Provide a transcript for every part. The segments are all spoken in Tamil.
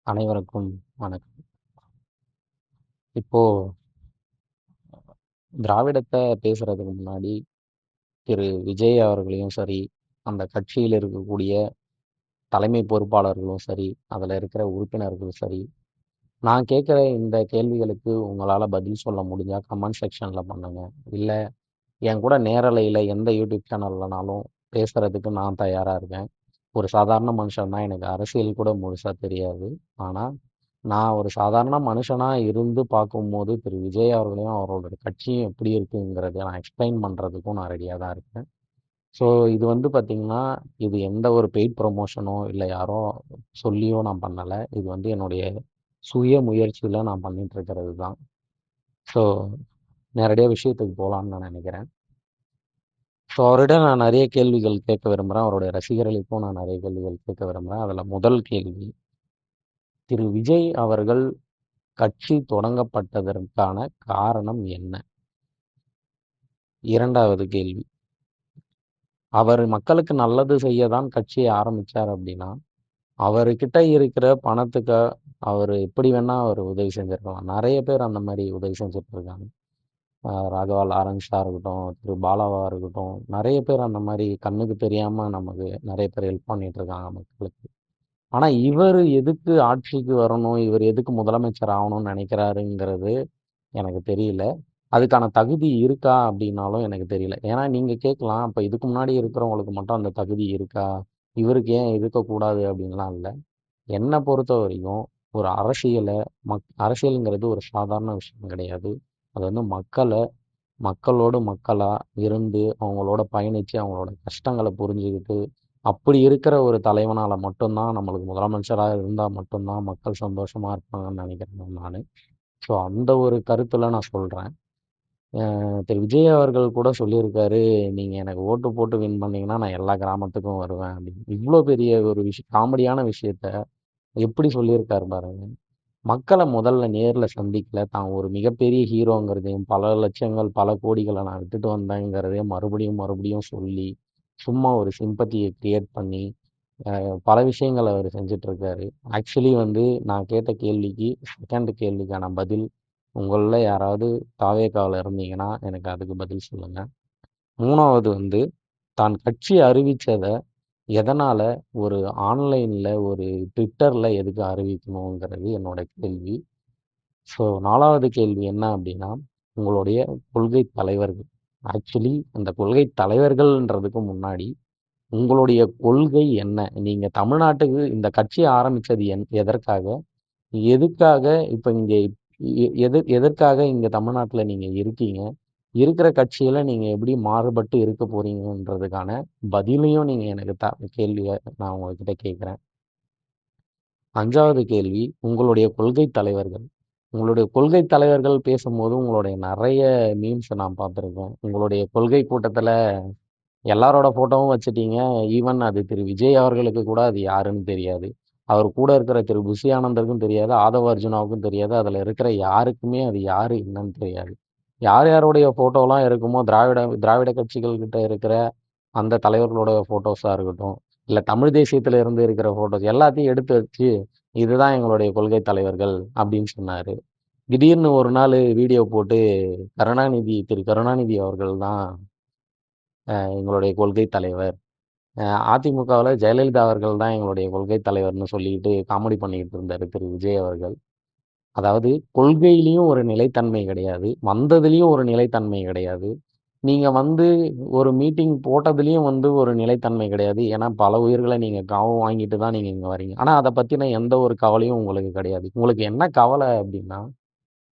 அனைவருக்கும் வணக்கம். இப்போ திராவிடத்த பேசுறதுக்கு முன்னாடி திரு விஜய் அவர்களையும் சரி, அந்த கட்சியில் இருக்கக்கூடிய தலைமை பொறுப்பாளர்களும் சரி, அதில் இருக்கிற உறுப்பினர்களும் சரி, நான் கேட்குற இந்த கேள்விகளுக்கு உங்களால் பதில் சொல்ல முடிஞ்சா கமெண்ட் செக்ஷனில் பண்ணுங்க. இல்லை என் கூட நேரலையில் எந்த யூடியூப் சேனல்லனாலும் பேசுறதுக்கு நான் தயாராக இருக்கேன். ஒரு சாதாரண மனுஷன் தான், எனக்கு அரசியல் கூட முழுசாக தெரியாது. ஆனால் நான் ஒரு சாதாரண மனுஷனாக இருந்து பார்க்கும்போது திரு விஜய் அவர்களையும் அவரோட கட்சியும் எப்படி இருக்குங்கிறத நான் எக்ஸ்பிளைன் பண்ணுறதுக்கும் நான் ரெடியாக தான் இருக்கேன். ஸோ இது வந்து பார்த்திங்கன்னா, இது எந்த ஒரு பெய்ட் ப்ரொமோஷனோ இல்லை யாரோ சொல்லியோ நான் பண்ணலை. இது வந்து என்னுடைய சுய முயற்சியில் நான் பண்ணிட்டு இருக்கிறது தான். ஸோ நேரடியாக விஷயத்துக்கு போகலான்னு நான் நினைக்கிறேன். ஸோ அவரிடம் நான் நிறைய கேள்விகள் கேட்க விரும்புகிறேன். அவருடைய ரசிகர்களுக்கும் நான் நிறைய கேள்விகள் கேட்க விரும்புகிறேன். அதில் முதல் கேள்வி, திரு விஜய் அவர்கள் கட்சி தொடங்கப்பட்டதற்கான காரணம் என்ன? இரண்டாவது கேள்வி, அவர் மக்களுக்கு நல்லது செய்ய தான் கட்சியை ஆரம்பிச்சார் அப்படின்னா, அவர்கிட்ட இருக்கிற பணத்துக்கு அவர் எப்படி வேணா அவர் உதவி செஞ்சிருக்கலாம். நிறைய பேர் அந்த மாதிரி உதவி செஞ்சுட்டு இருக்காங்க. ராகவா லாரன்ஸாக இருக்கட்டும், திரு பாலாவா இருக்கட்டும், நிறைய பேர் அந்த மாதிரி கண்ணுக்கு தெரியாம நமக்கு நிறைய பேர் ஹெல்ப் பண்ணிட்டு இருக்காங்க மக்களுக்கு. ஆனா இவர் எதுக்கு ஆட்சிக்கு வரணும், இவர் எதுக்கு முதலமைச்சர் ஆகணும்னு நினைக்கிறாருங்கிறது எனக்கு தெரியல. அதுக்கான தகுதி இருக்கா அப்படின்னாலும் எனக்கு தெரியல. ஏன்னா நீங்க கேட்கலாம், அப்ப இதுக்கு முன்னாடி இருக்கிறவங்களுக்கு மட்டும் அந்த தகுதி இருக்கா? இவருக்கு ஏன் இருக்கக்கூடாது அப்படின்லாம் இல்ல. என்னை பொறுத்த வரைக்கும் ஒரு அரசியலுங்கிறது ஒரு சாதாரண விஷயம் கிடையாது. அது வந்து மக்களோடு மக்களா இருந்து அவங்களோட பயணிச்சு அவங்களோட கஷ்டங்களை புரிஞ்சுக்கிட்டு அப்படி இருக்கிற ஒரு தலைவனால மட்டும்தான், நம்மளுக்கு முதலமைச்சராக இருந்தால் மட்டும்தான் மக்கள் சந்தோஷமா இருப்பாங்கன்னு நினைக்கிறேன் நான். ஸோ அந்த ஒரு கருத்துல நான் சொல்றேன். திரு விஜய் அவர்கள் கூட சொல்லியிருக்காரு, நீங்க எனக்கு ஓட்டு போட்டு வின் பண்ணீங்கன்னா நான் எல்லா கிராமத்துக்கும் வருவேன் அப்படின்னு. இவ்வளோ பெரிய ஒரு காமெடியான விஷயத்த எப்படி சொல்லியிருக்காரு பாருங்க. மக்களை முதல்ல நேர்ல சந்திக்கல, தான் ஒரு மிகப்பெரிய ஹீரோங்கிறதையும் பல லட்சங்கள் பல கோடிகளை நான் விட்டுட்டு வந்தேங்கிறதையும் மறுபடியும் மறுபடியும் சொல்லி சும்மா ஒரு சிம்பத்தியை கிரியேட் பண்ணி பல விஷயங்கள் அவர் செஞ்சுட்டு இருக்காரு. ஆக்சுவலி வந்து நான் கேட்ட கேள்விக்கு செகண்ட் கேள்விக்கான பதில், உங்களில் யாராவது தாவேக்காவில் இருந்தீங்கன்னா எனக்கு அதுக்கு பதில் சொல்லுங்க. மூணாவது வந்து, தான் கட்சி அறிவிச்சதை எதனால ஒரு ஆன்லைன்ல ஒரு ட்விட்டர்ல எதுக்கு அறிவிக்கணுங்கிறது என்னோட கேள்வி. ஸோ நாலாவது கேள்வி என்ன அப்படின்னா, உங்களுடைய கொள்கை தலைவர்கள், ஆக்சுவலி அந்த கொள்கை தலைவர்கள்ன்றதுக்கு முன்னாடி உங்களுடைய கொள்கை என்ன? நீங்க தமிழ்நாட்டுக்கு இந்த கட்சியை ஆரம்பிச்சது எதற்காக? எதுக்காக இப்ப இங்க எதற்காக இங்க தமிழ்நாட்டுல நீங்க இருக்கீங்க? இருக்கிற கட்சியில நீங்க எப்படி மாறுபட்டு இருக்க போறீங்கன்றதுக்கான பதிலையும் நீங்க எனக்கு கேள்விய நான் உங்ககிட்ட கேட்கிறேன். 5வது கேள்வி, உங்களுடைய கொள்கை தலைவர்கள். உங்களுடைய கொள்கை தலைவர்கள் பேசும்போது உங்களுடைய நெறைய மீம்ஸ நான் பார்த்துருக்கேன். உங்களுடைய கொள்கை கூட்டத்துல எல்லாரோட ஃபோட்டோவும் வச்சுட்டீங்க. ஈவன் அது திரு விஜய் அவர்களுக்கு கூட அது யாருன்னு தெரியாது. அவர் கூட இருக்கிற திரு புஷி ஆனந்தருக்கும் தெரியாது. ஆதவ அர்ஜுனாவுக்கும் தெரியாது. அதுல இருக்கிற யாருக்குமே அது யாரு என்னன்னு தெரியாது. யார் யாருடைய ஃபோட்டோலாம் இருக்குமோ, திராவிட கட்சிகள் கிட்ட இருக்கிற அந்த தலைவர்களோட ஃபோட்டோஸா இருக்கட்டும், இல்ல தமிழ் தேசியத்துல இருந்து இருக்கிற ஃபோட்டோஸ் எல்லாத்தையும் எடுத்து வச்சு, இதுதான் எங்களுடைய கொள்கை தலைவர்கள் அப்படின்னு சொன்னாரு. திடீர்னு ஒரு நாள் வீடியோ போட்டு, திரு கருணாநிதி அவர்கள் தான் எங்களுடைய கொள்கை தலைவர். அதிமுகவுல ஜெயலலிதா அவர்கள் தான் எங்களுடைய கொள்கை தலைவர்ன்னு சொல்லிட்டு காமெடி பண்ணிக்கிட்டு இருந்தாரு திரு விஜய் அவர்கள். அதாவது கொள்கையிலயும் ஒரு நிலைத்தன்மை கிடையாது. வந்ததுலயும் ஒரு நிலைத்தன்மை கிடையாது. நீங்க வந்து ஒரு மீட்டிங் போட்டதுலயும் வந்து ஒரு நிலைத்தன்மை கிடையாது. ஏன்னா பல உயிர்களை நீங்க காவு வாங்கிட்டு தான் நீங்க இங்க வரீங்க. ஆனா அத பத்தின எந்த ஒரு கவலையும் உங்களுக்கு கிடையாது. உங்களுக்கு என்ன கவலை அப்படின்னா,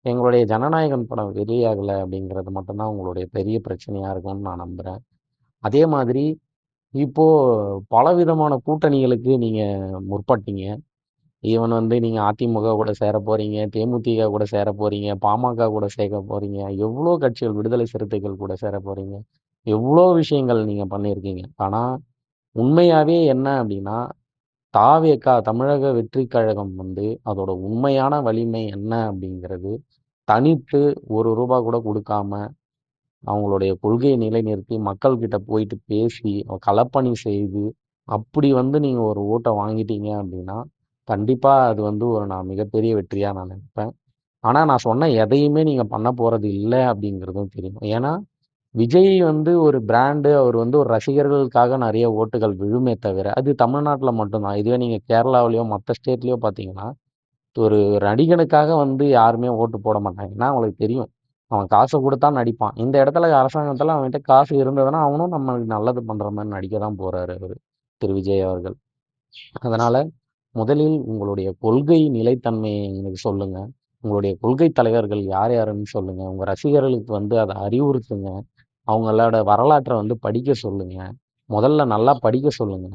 எங்களுடைய ஜனநாயகன் படம் வெளியாகல அப்படிங்கிறது மட்டும் தான் உங்களுடைய பெரிய பிரச்சனையா இருக்கும்னு நான் நம்புறேன். அதே மாதிரி இப்போ பலவிதமான கூட்டணிகளுக்கு நீங்க முற்பட்டீங்க. ஈவன் வந்து நீங்க அதிமுக கூட சேர போறீங்க, தேமுதிக கூட சேர போறீங்க, பாமக கூட சேர்க்க போறீங்க. எவ்வளோ கட்சிகள், விடுதலை சிறுத்தைகள் கூட சேர போறீங்க. எவ்வளோ விஷயங்கள் நீங்க பண்ணியிருக்கீங்க. ஆனா உண்மையாவே என்ன அப்படின்னா, தமிழக வெற்றிக் கழகம் வந்து அதோட உண்மையான வலிமை என்ன அப்படிங்கிறது, தனித்து ரூ. 1 கூட குடுக்காம அவங்களுடைய கொள்கையை நிலைநிறுத்தி மக்கள்கிட்ட போயிட்டு பேசி களப்பணி செய்து அப்படி வந்து நீங்க ஒரு ஓட்டை வாங்கிட்டீங்க அப்படின்னா, கண்டிப்பா அது வந்து ஒரு நான் மிகப்பெரிய வெற்றியா நான் நினைப்பேன். ஆனா நான் சொன்ன எதையுமே நீங்க பண்ண போறது இல்ல அப்படிங்கிறதும் தெரியும். ஏன்னா, விஜய் வந்து ஒரு பிராண்டு. அவர் வந்து ஒரு ரசிகர்களுக்காக நெறைய ஓட்டுகள் விழுமே தவிர, அது தமிழ்நாட்டுல மட்டும் தான். இதுவே நீங்க கேரளாவிலயோ, மத்த ஸ்டேட்லயோ பார்த்தீங்கன்னா, ஒரு நடிகனுக்காக வந்து யாருமே ஓட்டு போட மாட்டாங்க. ஏன்னா அவங்களுக்கு தெரியும். அவன் காச குடுத்தா நடிப்பான். இந்த இடத்துல அரசாங்கத்துல அவன்கிட்ட காசு இருந்ததுன்னா, அவனும் நம்மளுக்கு நல்லது பண்ற மாரி நடிக்க தான் போறாரு அவரு. திரு விஜய் அவர்கள். அதனால முதலில் உங்களுடைய கொள்கை நிலைத்தன்மையை எனக்கு சொல்லுங்க. உங்களுடைய கொள்கை தலைவர்கள் யார் யாருன்னு சொல்லுங்க. உங்க ரசிகர்களுக்கு வந்து அத அறிவுறுத்துங்க. அவங்களோட வரலாற்ற வந்து படிக்க சொல்லுங்க. முதல்ல நல்லா படிக்க சொல்லுங்க.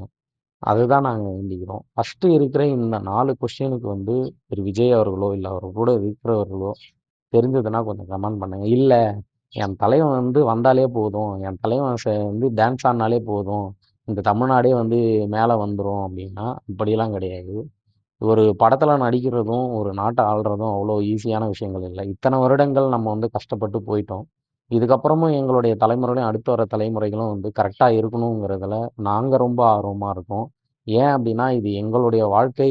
அதுதான் நாங்க வேண்டிக்கிறோம். ஃபர்ஸ்ட்டு இருக்கிற இந்த 4 கொஸ்டினுக்கு வந்து திரு விஜய் அவர்களோ, இல்ல அவர் கூட இருக்கிறவர்களோ தெரிஞ்சதுன்னா கொஞ்சம் கமெண்ட் பண்ணுங்க. இல்ல என் தலைவன் வந்து வந்தாலே போதும். என் தலைவன் வந்து டான்ஸ் ஆடுனாலே போதும். இந்த தமிழ்நாடே வந்து மேல வந்துரும் அப்படின்னா, அப்படிலாம் கிடையாது. ஒரு படத்துல நடிக்கிறதும், ஒரு நாட்ட ஆள்றதும் அவ்வளோ ஈஸியான விஷயங்கள் இல்ல. இத்தன வருடங்கள் நம்ம வந்து கஷ்டப்பட்டு போயிட்டோம். இதுக்கப்புறமும் எங்களுடைய தலைமுறையும், அடுத்து வர தலைமுறைகளும் வந்து கரெக்ட்டா இருக்கணுங்கிறதுல நாங்க ரொம்ப ஆர்வமா இருக்கோம். ஏன் அப்டின்னா, இது எங்களுடைய வாழ்க்கை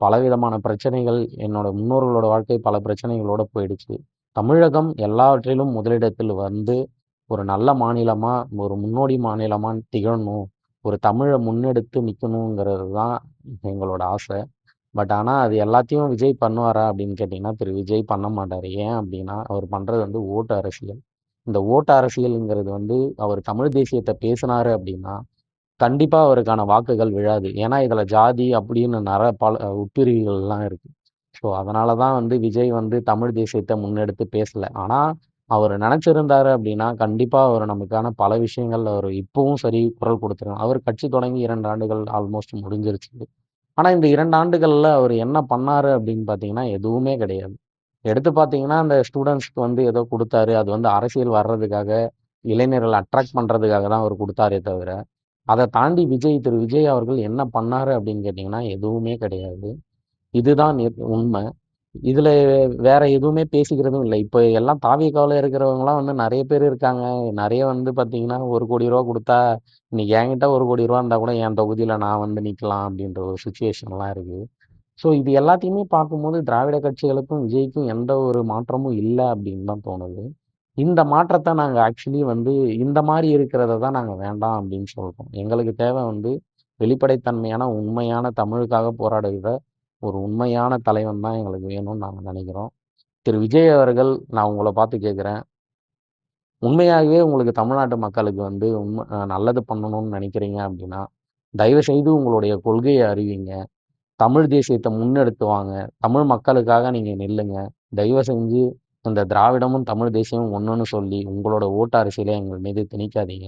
பலவிதமான பிரச்சனைகள், என்னோட முன்னோர்களோட வாழ்க்கை பல பிரச்சனைகளோட போயிடுச்சு. தமிழகம் எல்லாவற்றிலும் முதலிடத்தில் வந்து, ஒரு நல்ல மாநிலமா, ஒரு முன்னோடி மாநிலமா திகழணும். ஒரு தமிழ முன்னெடுத்து நிக்கணுங்கிறது தான் எங்களோட ஆசை. ஆனா, அது எல்லாத்தையும் விஜய் பண்ணுவாரா அப்படின்னு கேட்டீங்கன்னா, திரு விஜய் பண்ண மாட்டாரு. ஏன் அப்படின்னா, அவர் பண்றது வந்து ஓட்டு அரசியல். இந்த ஓட்டு அரசியல்ங்கிறது வந்து, அவர் தமிழ் தேசியத்த பேசினாரு அப்படின்னா, கண்டிப்பா அவருக்கான வாக்குகள் விழாது. ஏன்னா, இதுல ஜாதி அப்படின்னு பல உட்பிரிவுகள்லாம் இருக்கு. ஸோ, அதனால தான் வந்து விஜய் வந்து தமிழ் தேசியத்த முன்னெடுத்து பேசல. ஆனா, அவரு நெனச்சிருந்தாரு அப்படின்னா, கண்டிப்பா அவரு நமக்கான பல விஷயங்கள் அவரு இப்பவும் சரி குரல் குடுத்துருக்கலாம். அவர் கட்சி தொடங்கி 2 ஆண்டுகள் ஆல்மோஸ்ட் முடிஞ்சிருச்சு. ஆனா, இந்த 2 ஆண்டுகள்ல அவரு என்ன பண்ணாரு அப்படின்னு பார்த்தீங்கன்னா, எதுவுமே கிடையாது. எடுத்து பார்த்தீங்கன்னா, அந்த ஸ்டூடண்ட்ஸ்க்கு வந்து ஏதோ குடுத்தாரு. அது வந்து அரசியல் வர்றதுக்காக, இளைஞர்கள அட்ராக்ட் பண்றதுக்காக தான் அவரு குடுத்தாரே தவிர, அத தாண்டி திரு விஜய் அவர்கள் என்ன பண்ணாரு அப்படின்னு கேட்டீங்கன்னா, எதுவுமே கிடையாது. இதுதான் உண்ம. இதுல வேற எதுவுமே பேசிக்கிறதும் இல்ல. இப்ப எல்லாம் தாவேகாவுல இருக்கிறவங்கலாம் வந்து நெறைய பேர் இருக்காங்க. நெறைய வந்து பார்த்தீங்கன்னா, ரூ. 1,00,00,000 குடுத்தா, இன்னைக்கு என்கிட்ட ரூ. 1,00,00,000 இருந்தா கூட என் தொகுதியில நான் வந்து நிக்கலாம் அப்படின்ற ஒரு சிச்சுவேஷன்லாம் இருக்கு. ஸோ இது எல்லாத்தையுமே பார்க்கும்போது திராவிட கட்சிகளுக்கும், விஜய்க்கும் எந்த ஒரு மாற்றமும் இல்ல அப்படின்னு தான் தோணுது. இந்த மாற்றத்த நாங்க ஆக்சுவலி வந்து இந்த மாரி இருக்கிறத தான் நாங்க வேண்டாம் அப்படின்னு சொல்றோம். எங்களுக்கு தேவை வந்து வெளிப்படைத்தன்மையான, உண்மையான தமிழுக்காக போராடுகிற ஒரு உண்மையான தலைவன் தான் எங்களுக்கு வேணும்னு நாங்க நெனைக்கிறோம். திரு விஜய் அவர்கள், நான் உங்கள பார்த்து கேட்கிறேன். உண்மையாகவே உங்களுக்கு தமிழ்நாட்டு மக்களுக்கு வந்து நல்லது பண்ணணும்னு நெனைக்கிறீங்க அப்படின்னா, தயவு செய்து உங்களுடைய கொள்கைய அறிவிங்க. தமிழ் தேசியத்த முன்னெடுத்து வாங்க. தமிழ் மக்களுக்காக நீங்க நில்லுங்க. தயவு செஞ்சு இந்த திராவிடமும், தமிழ் தேசியமும் ஒண்ணுன்னு சொல்லி, உங்களோட ஓட்டு அரசியல எங்கள் மீது திணிக்காதீங்க.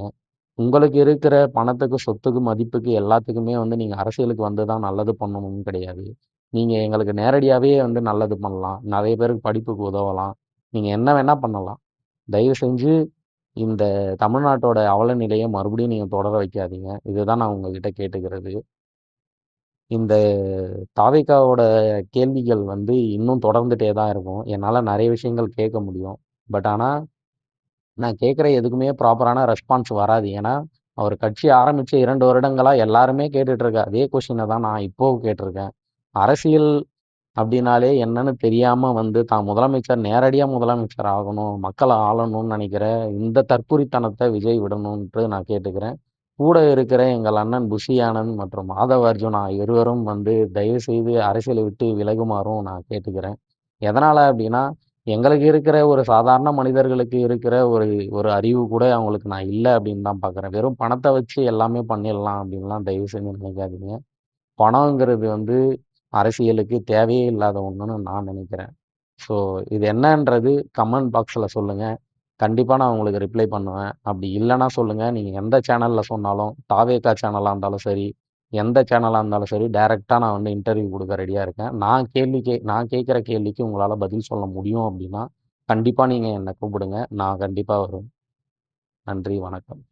உங்களுக்கு இருக்கிற பணத்துக்கு, சொத்துக்கு, மதிப்புக்கு எல்லாத்துக்குமே வந்து நீங்க அரசியலுக்கு வந்து தான் நல்லது பண்ணணும்னு கிடையாது. நீங்க எங்களுக்கு நேரடியாவே வந்து நல்லது பண்ணலாம். நெறைய பேருக்கு படிப்புக்கு உதவலாம். நீங்க என்ன வேணா பண்ணலாம். தயவு செஞ்சு இந்த தமிழ்நாட்டோட அவல நிலைய மறுபடியும் நீங்க தொடர வைக்காதீங்க. இதுதான் நான் உங்ககிட்ட கேட்டுக்கிறது. இந்த தாவேக்காவோட கேள்விகள் வந்து இன்னும் தொடர்ந்துட்டே தான் இருக்கும். என்னால நெறைய விஷயங்கள் கேட்க முடியும். ஆனா, நான் கேட்கிற எதுக்குமே ப்ராப்பரான ரெஸ்பான்ஸ் வராது. ஏன்னா, அவர் கட்சி ஆரம்பிச்சு 2 வருடங்களா எல்லாருமே கேட்டுட்டு இருக்க அதே கொஸ்டின தான் நான் இப்பவும் கேட்டிருக்கேன். அரசியல் அப்டின்னாலே என்னன்னு தெரியாம வந்து தான் நேரடியா முதலமைச்சர் ஆகணும், மக்கள ஆளணும்னு நெனைக்கிற இந்த தற்குறித்தனத்த விஜய் விடணுன்ட்டு நான் கேட்டுக்கிறேன். கூட இருக்கிற எங்கள் அண்ணன் புஷி ஆனந்த் மற்றும் ஆதவ் அர்ஜுனா இருவரும் வந்து தயவுசெய்து அரசியலை விட்டு விலகுமாறும் நான் கேட்டுக்கிறேன். எதனால அப்டின்னா, எங்களுக்கு இருக்கிற ஒரு சாதாரண மனிதர்களுக்கு இருக்கிற ஒரு ஒரு அறிவு கூட அவங்களுக்கு நான் இல்ல அப்டின்னு தான் பார்க்குறேன். வெறும் பணத்த வச்சு எல்லாமே பண்ணிடலாம் அப்டின்லாம் தயவு செஞ்சு நினைக்காதீங்க. பணங்கிறது வந்து அரசியலுக்கு தேவையே இல்லாத ஒண்ணுன்னு நான் நினைக்கிறேன். ஸோ இது என்னன்றது கமெண்ட் பாக்ஸ்ல சொல்லுங்க. கண்டிப்பா நான் உங்களுக்கு ரிப்ளை பண்ணுவேன். அப்படி இல்லன்னா சொல்லுங்க. நீங்க எந்த சேனல்ல சொன்னாலும், தாவேகா சேனலா இருந்தாலும் சரி, எந்த சேனலா இருந்தாலும் சரி, டைரக்ட்டா நான் வந்து இன்டர்வியூ குடுக்க ரெடியா இருக்கேன். நான் கேட்கிற கேள்விக்கு உங்களால பதில் சொல்ல முடியும் அப்படின்னா, கண்டிப்பா நீங்க என்ன கூப்பிடுங்க. நான் கண்டிப்பா வருவேன். நன்றி, வணக்கம்.